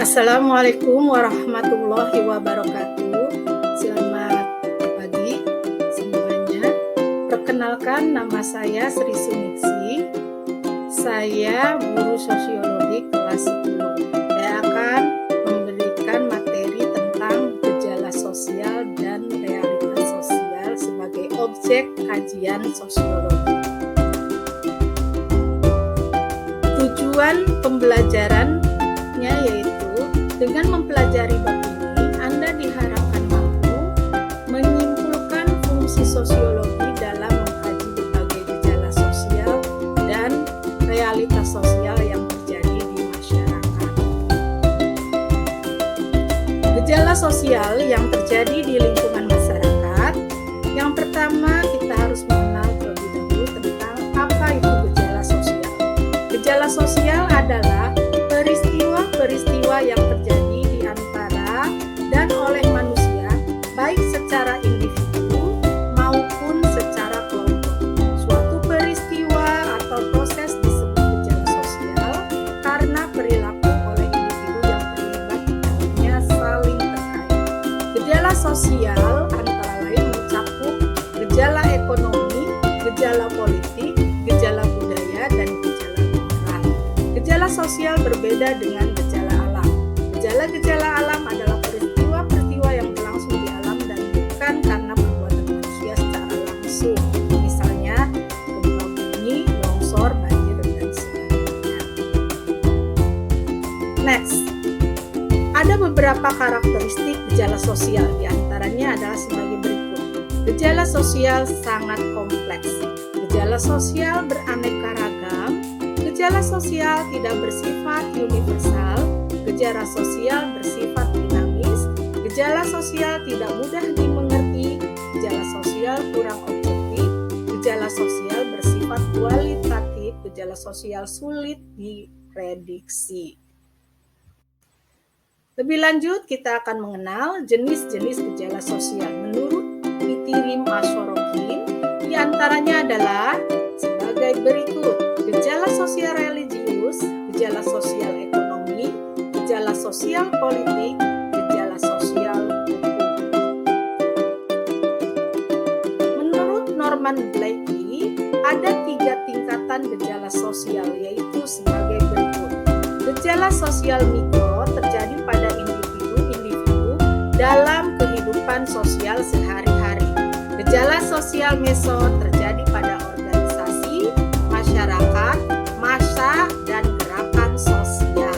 Assalamualaikum warahmatullahi wabarakatuh. Selamat pagi semuanya. Perkenalkan, nama saya Sri Suningsi. Saya guru sosiologi kelas 10. Saya akan memberikan materi tentang gejala sosial dan realitas sosial sebagai objek kajian sosiologi. Tujuan pembelajarannya yaitu dengan mempelajari bab ini, Anda diharapkan mampu menyimpulkan fungsi sosiologi dalam mengkaji berbagai gejala sosial dan realitas sosial yang terjadi di masyarakat. Gejala sosial yang terjadi di lingkungan masyarakat. Yang pertama, kita harus mengenal terlebih dahulu tentang apa itu gejala sosial. Gejala sosial adalah peristiwa-peristiwa yang terjadi di antara dan oleh manusia, baik secara individu maupun secara kelompok. Suatu peristiwa atau proses disebut gejala sosial karena perilaku oleh individu yang terlibat di dalamnya saling terkait. Gejala sosial antara lain mencakup gejala ekonomi, gejala politik, gejala budaya, dan gejala moral. Gejala sosial berbeda dengan gejala alam. Gejala-gejala alam adalah peristiwa-peristiwa yang berlangsung di alam dan bukan karena perbuatan manusia secara langsung. Misalnya gempa bumi, longsor, banjir, dan sebagainya. Next, ada beberapa karakteristik gejala sosial. Di antaranya adalah sebagai berikut. Gejala sosial sangat kompleks. Gejala sosial beraneka ragam. Gejala sosial tidak bersifat universal. Gejala sosial bersifat dinamis. Gejala sosial tidak mudah dimengerti. Gejala sosial kurang objektif. Gejala sosial bersifat kualitatif. Gejala sosial sulit diprediksi. Lebih lanjut, kita akan mengenal jenis-jenis gejala sosial menurut Pitirim Ashorokin. Di antaranya adalah sebagai berikut: gejala sosial religius, gejala sosial ekonomi, gejala sosial politik, gejala sosial hukum. Menurut Norman Blakey, ada 3 tingkatan gejala sosial, yaitu sebagai berikut. Gejala sosial mikro terjadi pada individu-individu dalam kehidupan sosial sehari-hari. Gejala sosial meso terjadi pada organisasi, masyarakat, massa, dan gerakan sosial.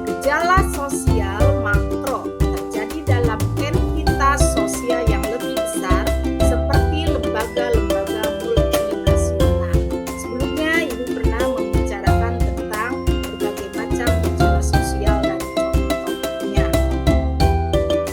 Gejala sosial makro terjadi dalam entitas sosial yang lebih besar seperti lembaga-lembaga multinasional. Sebelumnya Ibu pernah membicarakan tentang berbagai macam gejala sosial dan contohnya.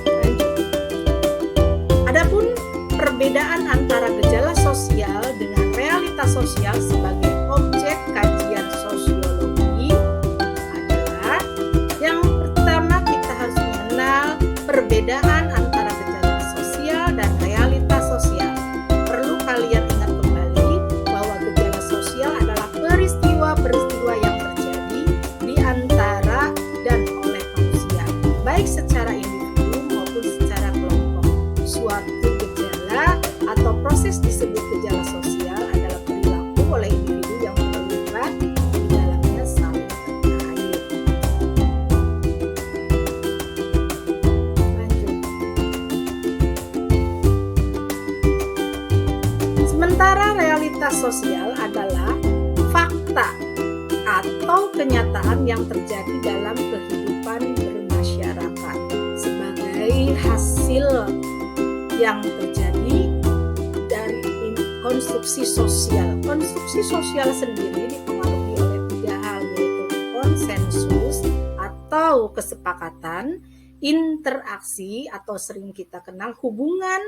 Lanjut. Adapun perbedaan antara gejala sosial dengan realitas sosial sebagai objek kajian sosiologi adalah: yang pertama, kita harus mengenal perbedaan antara gejala sosial dan realitas sosial. Perlu kalian ingat kembali bahwa gejala sosial adalah peristiwa-peristiwa yang terjadi di antara dan oleh manusia, baik secara individu maupun secara kelompok. Suatu gejala atau proses disebut gejala sosial adalah perilaku oleh individu yang terlibat di dalamnya saling terkait. Lanjut. Sementara realitas sosial adalah fakta atau kenyataan yang terjadi dalam kehidupan bermasyarakat sebagai hasil yang terjadi dari konstruksi sosial. Konstruksi sosial sendiri dipengaruhi oleh 3 hal, yaitu konsensus atau kesepakatan, interaksi atau sering kita kenal hubungan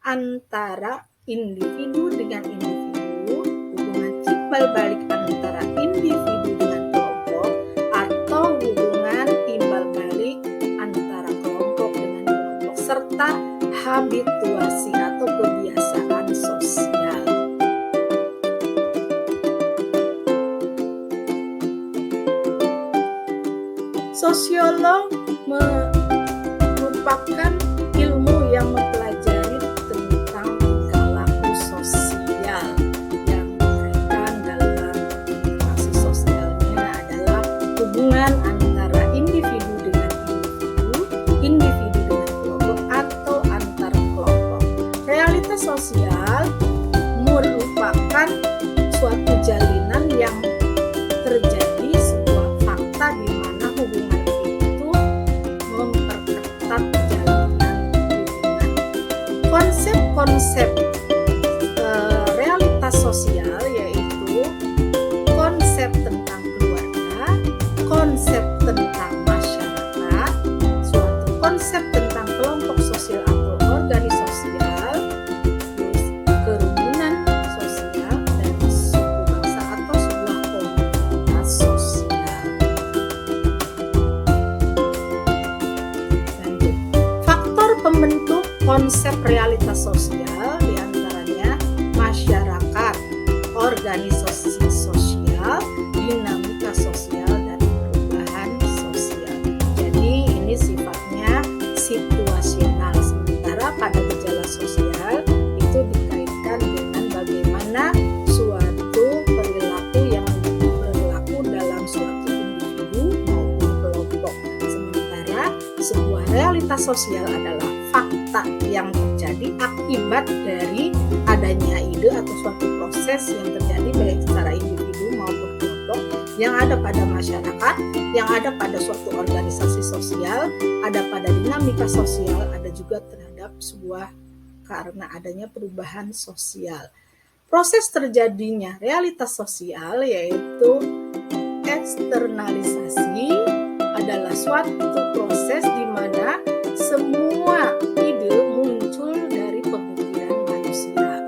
antara individu dengan individu, hubungan timbal balik antara individu dengan kelompok, atau hubungan timbal balik antara kelompok dengan kelompok, serta habituasi atau kebiasaan sosial. Sosiolog merupakan ilmu yang mempelajari tentang tingkah laku sosial yang berkaitan dalam interaksi sosialnya adalah hubungan antara individu dengan individu dengan kelompok atau antar kelompok. Realitas sosial merupakan suatu jalinan yang terjadi sebuah fakta di mana hubungan itu memperketat jalinan hubungan. Konsep-konsep realitas sosial yaitu konsep tentang keluarga, konsep tentang masyarakat, suatu konsep tentang kelompok sosial atau organisasi sosial, terus kerumunan sosial, dan suku bangsa atau sebuah komunitas sosial. Lanjut. Faktor pembentuk konsep realitas sosial diantaranya masyarakat, organisasi sosial, dinamika sosial, dan perubahan sosial. Jadi ini sifatnya situasional, sementara pada gejala sosial itu dikaitkan dengan bagaimana suatu perilaku yang berlaku dalam suatu individu maupun kelompok. Sementara sebuah realitas sosial adalah fakta yang terjadi akibat dari adanya ide atau suatu proses yang terjadi baik secara individu maupun kelompok yang ada pada masyarakat, yang ada pada suatu organisasi sosial, ada pada dinamika sosial, ada juga terhadap sebuah karena adanya perubahan sosial. Proses terjadinya realitas sosial yaitu eksternalisasi adalah suatu proses di mana semua ide muncul dari pemikiran manusia.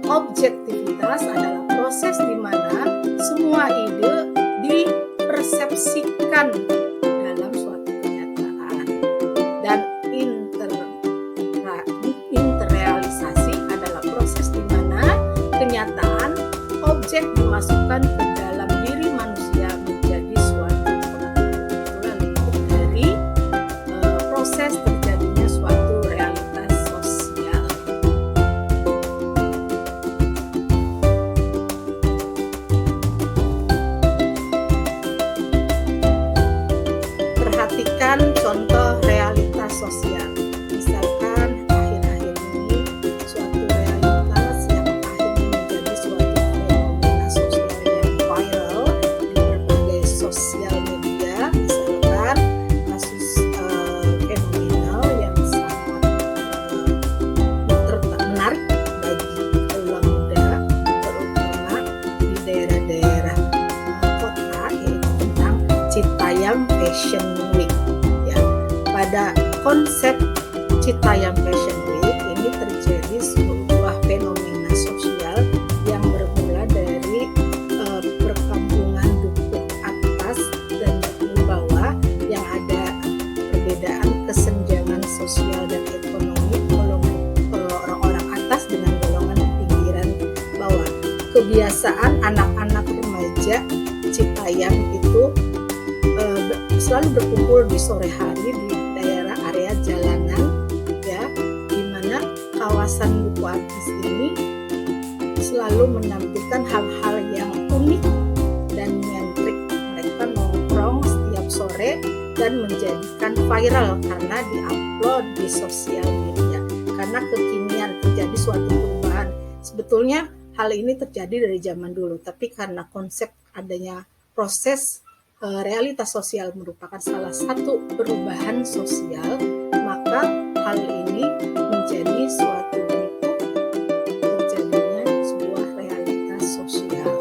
Objektivitas adalah proses di mana semua ide dipersepsikan dalam suatu kenyataan. Dan interrealisasi adalah proses di mana kenyataan objek dimasukkan ke dalam diri manusia menjadi suatu pengetahuan. Itulah lingkup dari proses terjadinya suatu realitas sosial. Perhatikan contoh realitas sosial. Misalkan akhir-akhir ini suatu realitas yang akhirnya menjadi suatu fenomena sosial yang viral di berbagai sosial media. Misalkan kasus fenomenal yang sangat menarik bagi kaula muda, terutama di daerah-daerah kota, yaitu tentang Citayam Fashion Week. Ya, pada konsep Citayam Fashion Week ini terjadi sebuah fenomena sosial yang bermula dari perkampungan dukuh atas dan dukuh bawah yang ada perbedaan kesenjangan sosial dan ekonomi golongan orang-orang atas dengan golongan pinggiran bawah. Kebiasaan anak-anak remaja Citayam itu selalu berkumpul di sore hari di daerah area jalanan, ya, di mana kawasan dukuh atas ini selalu menampilkan hal-hal yang unik dan nyentrik. Mereka nongkrong setiap sore dan menjadikan viral karena diupload di sosial media. Karena kekinian terjadi suatu perubahan. Sebetulnya hal ini terjadi dari zaman dulu, tapi karena konsep adanya proses realitas sosial merupakan salah satu perubahan sosial, maka hal ini menjadi suatu bentuk terjadinya sebuah realitas sosial.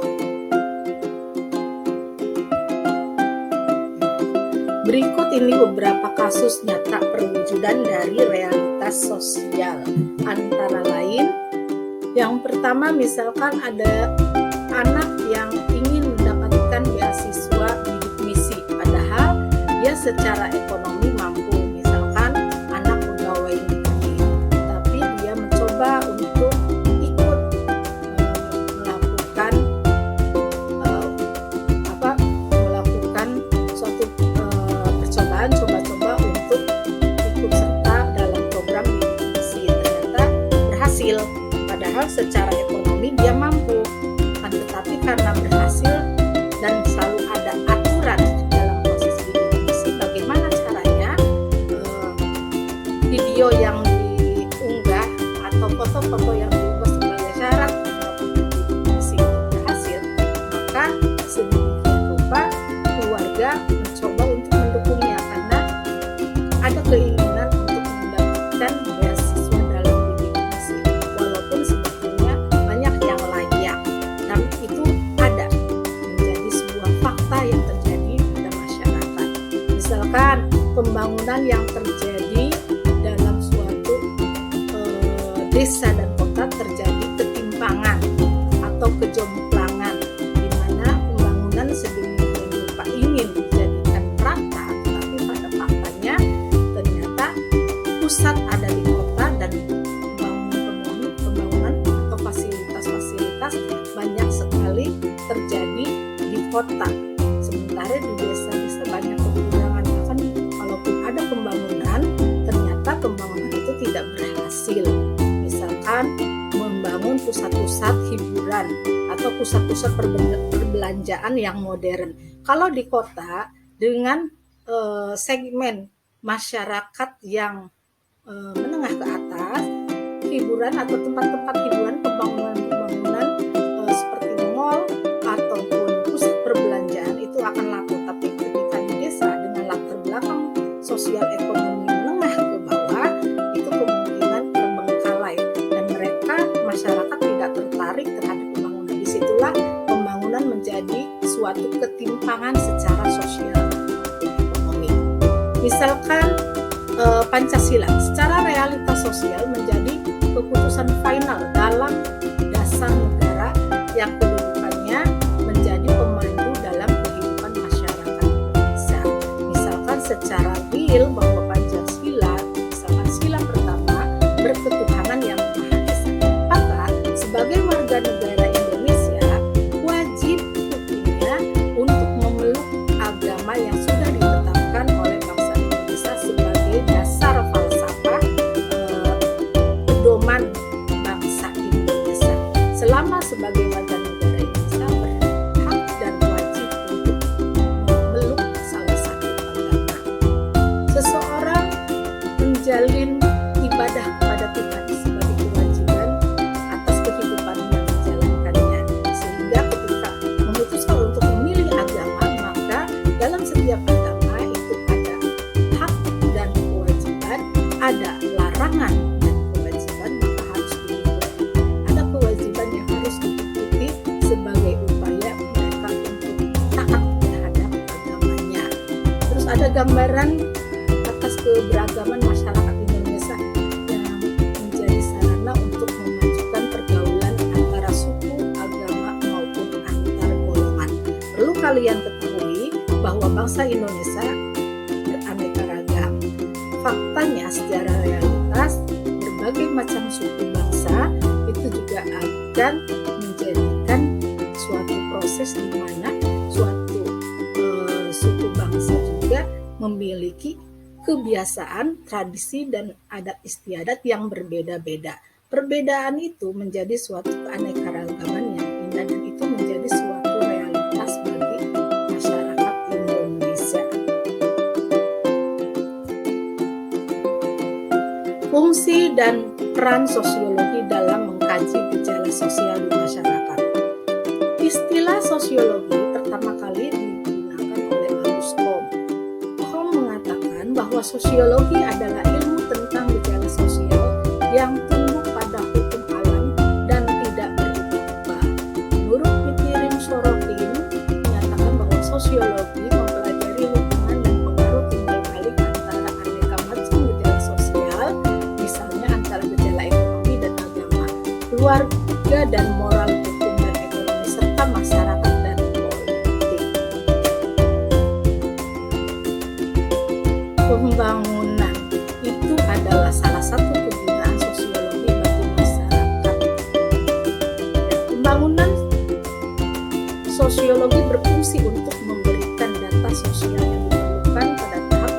Berikut ini beberapa kasus nyata perwujudan dari realitas sosial. Antara lain, yang pertama misalkan ada anak yang ingin mendapatkan beasiswa bidik misi, padahal dia secara ekonomi mampu, misalkan anak pegawai negeri, tapi dia mencoba untuk ikut melakukan suatu jalan-jalan coba-coba untuk ikut serta dalam program bidik misi, ternyata berhasil, padahal secara ekonomi dia mampu, tetapi karena berhasil dan selalu ada aturan dalam proses bidik misi, bagaimana caranya video yang diunggah atau foto-foto yang diunggah sebagai syarat bidik misi berhasil, maka sedemikian rupa keluarga mencoba untuk mendukungnya karena ada keinginan untuk mendapatkan beasiswa dalam bidik misi, walaupun sebetulnya banyak yang layak, dan itu ada menjadi sebuah fakta yang terjadi pada masyarakat. Misalkan pembangunan yang terjadi dalam suatu desa dan kota terjadi ketimpangan atau kejomplangan, di mana pembangunan sedemikian rupa ingin dijadikan rata, tetapi pada faktanya ternyata pusat ada di kota dan pembangunan atau fasilitas-fasilitas banyak sekali terjadi di kota, sementara di desa-desa banyak kekurangan. Bahkan walaupun ada pembangunan, ternyata pembangunan itu tidak berhasil. Misalkan membangun pusat-pusat hiburan atau pusat-pusat perbelanjaan yang modern. Kalau di kota dengan segmen masyarakat yang menengah ke atas, hiburan atau tempat-tempat hiburan, pembangunan seperti mall ataupun pusat perbelanjaan itu akan laku. Tapi ketika di desa dengan latar belakang sosial ekonomi menengah ke bawah, itu kemungkinan terbengkalai dan mereka masyarakat tidak tertarik terhadap pembangunan. Disitulah pembangunan menjadi suatu ketimpangan secara sosial ekonomi. Misalkan Pancasila secara realitas sosial menjadi keputusan final dalam dasar negara yang kedudukannya menjadi pemandu dalam kehidupan masyarakat Indonesia. Misalkan secara real bahwa Pancasila, misalkan sila pertama, berketuhanan yang Maha Esa. Maka sebagai warga negara Indonesia wajib hukumnya untuk memeluk agama yang sudah ditetapkan oleh bangsa Indonesia sebagai dasar falsafah pedoman bangsa Indonesia. Selama sebagai warga negara Indonesia berhak dan wajib untuk memeluk salah satu agama. Seseorang menjalin ibadah kepada Tuhan sebagai kewajiban atas kehidupan yang dijalankannya, sehingga ketika memutuskan untuk memilih agama, maka dalam setiap agama itu ada hak dan kewajiban, ada larangan dan kewajiban, maka harus diikuti. Ada kewajiban yang harus diikuti sebagai upaya mereka untuk taat terhadap agamanya. Terus ada gambaran atas keberagaman masyarakat Indonesia yang menjadi sarana untuk memajukan pergaulan antara suku, agama maupun antar golongan. Perlu kalian ketahui bahwa bangsa Indonesia beraneka ragam. Faktanya secara realitas berbagai macam suku bangsa itu juga akan menjadikan suatu proses di mana suatu suku bangsa juga memiliki kebiasaan, tradisi, dan adat istiadat yang berbeda-beda. Perbedaan itu menjadi suatu keanekaragaman yang indah dan itu menjadi suatu realitas bagi masyarakat Indonesia. Fungsi dan peran sosiologi dalam mengkaji gejala sosial di masyarakat. Istilah sosiologi pertama kali digunakan oleh Auguste Comte. Comte mengatakan bahwa sosiologi adalah ilmu tentang gejala sosial yang tumbuh pada hukum alam dan tidak berubah. Menurut Pikirin Sorokin menyatakan bahwa sosiologi mempelajari hubungan dan pengaruh timbal balik antara aneka macam gejala sosial, misalnya antara gejala ekonomi dan agama, keluarga dan moral, hukum dan ekonomi, serta masyarakat dan politik. Pembangunan itu adalah salah satu kegunaan sosiologi bagi masyarakat. Pembangunan sosiologi berfungsi untuk memberikan data sosial yang diperlukan pada tahap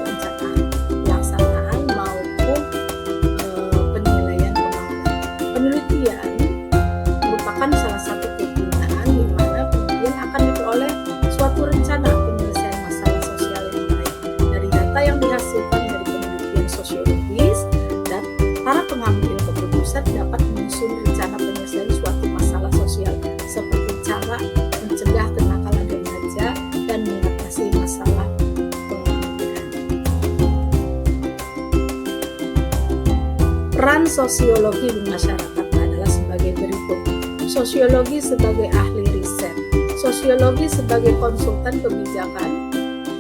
Peran sosiologi di masyarakat adalah sebagai berikut. Sosiologi sebagai ahli riset, sosiologi sebagai konsultan kebijakan,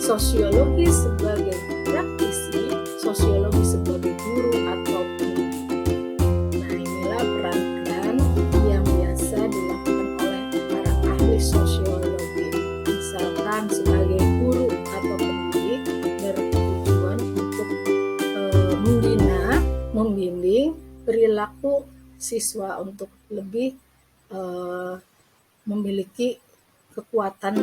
sosiologi sebagai praktisi, sosiologi sebagai guru atau pendidik. Nah, inilah peran-peran yang biasa dilakukan oleh para ahli sosiologi. Misalkan sebagai guru atau pendidik bertujuan untuk membimbing perilaku siswa untuk lebih memiliki kekuatan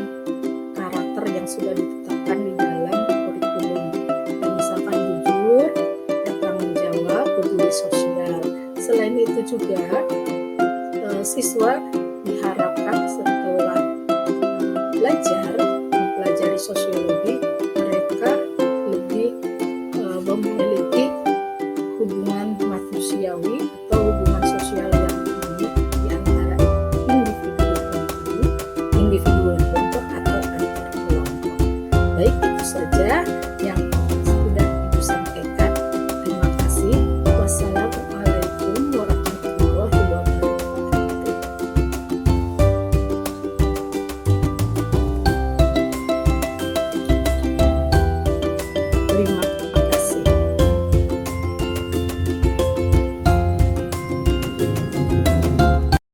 karakter yang sudah ditetapkan di dalam kurikulum. Misalkan jujur, bertanggung jawab, peduli sosial. Selain itu juga siswa diharapkan setelah mempelajari sosiologi, mereka lebih memiliki hubungan manusiawi atau hubungan sosial yang tinggi di antara individu kelompok atau antar kelompok. Baik, itu saja yang sudah Ibu sampaikan. Terima kasih. Wassalamualaikum warahmatullahi wabarakatuh. Terima